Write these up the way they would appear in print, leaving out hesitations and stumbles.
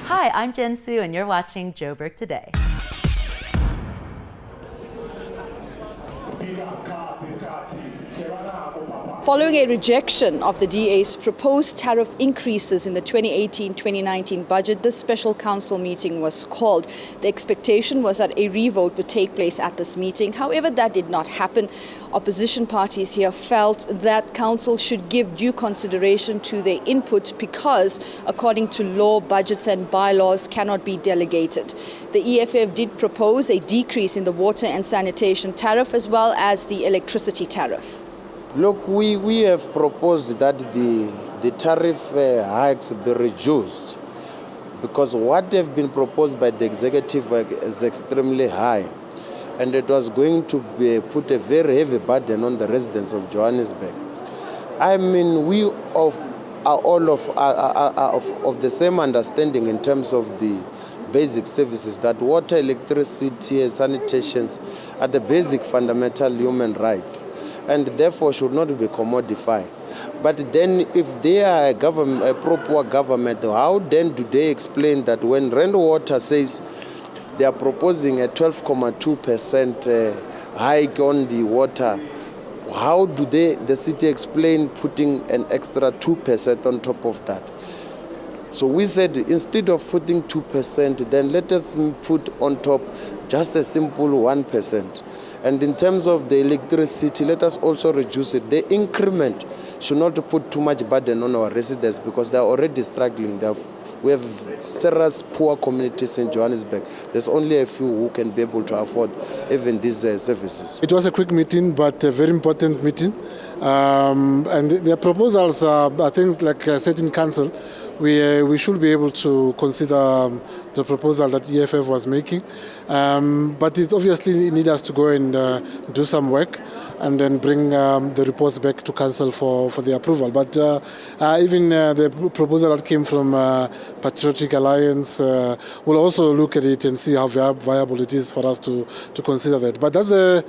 Hi, I'm Jen Su, and you're watching Joburg Today. Following a rejection of the DA's proposed tariff increases in the 2018-2019 budget, this special council meeting was called. The expectation was that a revote would take place at this meeting. However, that did not happen. Opposition parties here felt that council should give due consideration to their input because, according to law, budgets and bylaws cannot be delegated. The EFF did propose a decrease in the water and sanitation tariff as well as the electricity tariff. Look, we have proposed that the tariff hikes be reduced because what have been proposed by the executive is extremely high, and it was going to put a very heavy burden on the residents of Johannesburg. I mean, we are all of the same understanding in terms of the basic services, that water, electricity, and sanitations are the basic fundamental human rights and therefore should not be commodified. But then if they are a proper government, how then do they explain that when Rand Water says they are proposing a 12.2% hike on the water, how do the city explain putting an extra 2% on top of that? So we said instead of putting 2%, then let us put on top just a simple 1%. And in terms of the electricity, let us also reduce it. The increment should not put too much burden on our residents because they are already struggling. We have serious poor communities in Johannesburg. There's only a few who can be able to afford even these services. It was a quick meeting, but a very important meeting. And the proposals, I think, like I said in council, we should be able to consider the proposal that EFF was making. But it obviously needs us to go and do some work and then bring the reports back to council for the approval. But even the proposal that came from Patriotic Alliance, we'll also look at it and see how viable it is for us to consider that. But that's the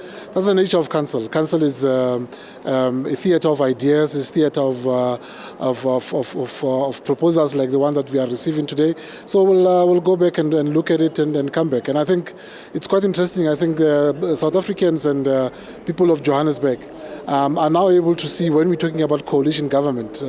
nature of council. Council is a theatre of ideas, is theatre of proposals like the one that we are receiving today. So we'll go back and look at it and come back. And I think it's quite interesting. I think South Africans and people of Johannesburg are now able to see when we're talking about coalition government.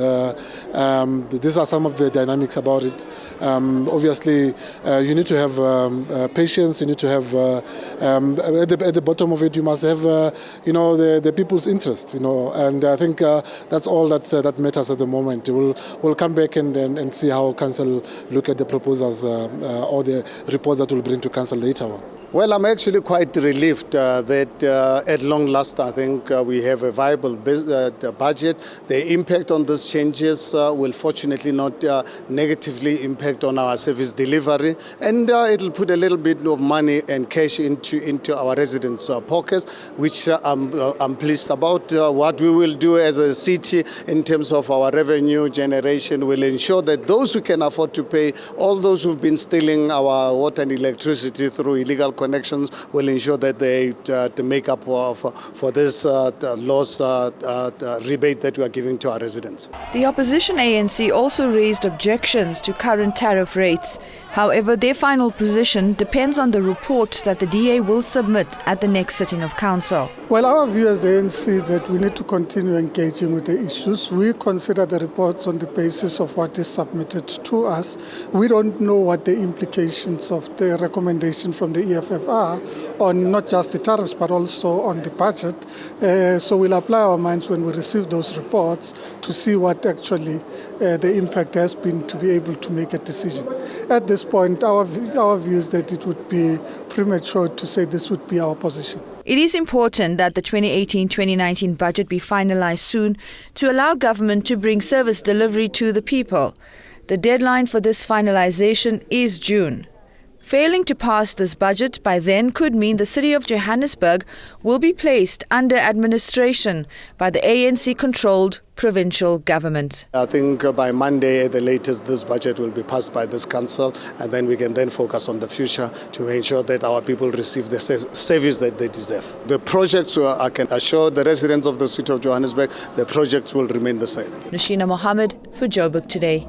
These are some of the dynamics about it. Obviously, you need to have patience. You need to have at the bottom of it, you must have the people's interest. And I think that's all that matters at the moment. We'll come back and see how council look at the proposals or the reports that we'll bring to council later on. Well, I'm actually quite relieved that at long last, I think we have a viable budget. The impact on these changes will fortunately not negatively impact on our service delivery, and it'll put a little bit of money and cash into our residents' pockets, which I'm pleased about. What we will do as a city in terms of our revenue generation will ensure that those who can afford to pay, all those who've been stealing our water and electricity through illegal connections, will ensure that they make up for this loss rebate that we are giving to our residents. The opposition ANC also raised objections to current tariff rates. However, their final position depends on the report that the DA will submit at the next sitting of council. Well, our view as the ANC is that we need to continue engaging with the issues. We consider the reports on the basis of what is submitted to us. We don't know what the implications of the recommendation from the EFF are on not just the tariffs but also on the budget. So we'll apply our minds when we receive those reports to see what actually the impact has been to be able to make a decision. At this point, our view is that it would be premature to say this would be our position. It is important that the 2018-2019 budget be finalized soon to allow government to bring service delivery to the people. The deadline for this finalization is June. Failing to pass this budget by then could mean the city of Johannesburg will be placed under administration by the ANC-controlled provincial government. I think by Monday at the latest this budget will be passed by this council, and then we can then focus on the future to ensure that our people receive the service that they deserve. The projects, I can assure the residents of the city of Johannesburg, the projects will remain the same. Nashina Mohammed for Joburg Today.